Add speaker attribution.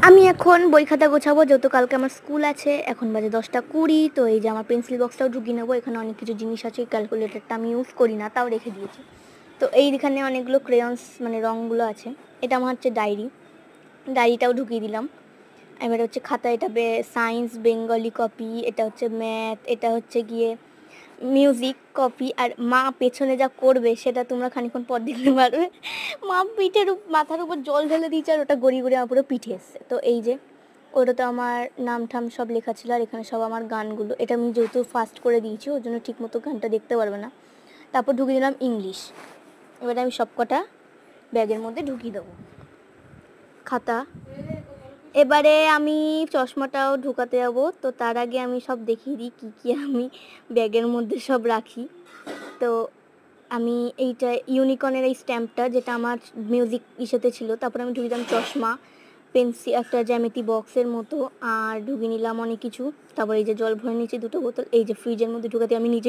Speaker 1: আমি এখন বই খাতা গোছাবো, যেহেতু কালকে আমার স্কুল আছে। এখন বাজে 10টা 20। তো এই যে আমার পেন্সিল বক্সটাও ঢুকিয়ে নেবো। এখানে অনেক কিছু জিনিস আছে, ক্যালকুলেটরটা আমি ইউজ করি না, তাও রেখে দিয়েছি। তো এইখানে অনেকগুলো ক্রেয়ন্স মানে রঙগুলো আছে। এটা আমার হচ্ছে ডায়েরিটাও ঢুকিয়ে দিলাম। এবার হচ্ছে খাতা, এটা সায়েন্স বেঙ্গলি কপি, এটা হচ্ছে ম্যাথ, এটা হচ্ছে গিয়ে মিউজিক কপি। আর মা পেছনে যা করবে সেটা তোমরা খানিক্ষণ পর দেখতে পারবে। মা মাথার উপর জল ঢেলে দিয়েছে, আর ওটা গড়িয়ে গড়িয়ে আমার পুরো পিঠে এসছে। তো এই যে ওটা তো আমার নাম ঠাম সব লেখা ছিল, আর এখানে সব আমার গানগুলো। এটা আমি যেহেতু ফাস্ট করে দিয়েছি, ওর জন্য ঠিক মতো গানটা দেখতে পারবে না। তারপর ঢুকিয়ে দিলাম ইংলিশ। এবারে আমি সব কটা ব্যাগের মধ্যে ঢুকিয়ে দেবো খাতা। এবারে আমি চশমাটাও ঢুকাতে যাবো, তো তার আগে আমি সব দেখিয়ে দিই কী কী আমি ব্যাগের মধ্যে সব রাখি। তো আমি এইটা ইউনিকর্নের এই স্ট্যাম্পটা, যেটা আমার মিউজিক ইসেতে ছিল। তারপরে আমি ঢুকিয়ে দিলাম চশমা, পেন্সিল, একটা জ্যামিতি বক্সের মতো, আর ঢুকিয়ে নিলাম অনেক কিছু। তারপরে এই যে জল ভরে নিয়েছি 2টো বোতল। এই যে ফ্রিজের মধ্যে ঢুকাতে আমি নিজে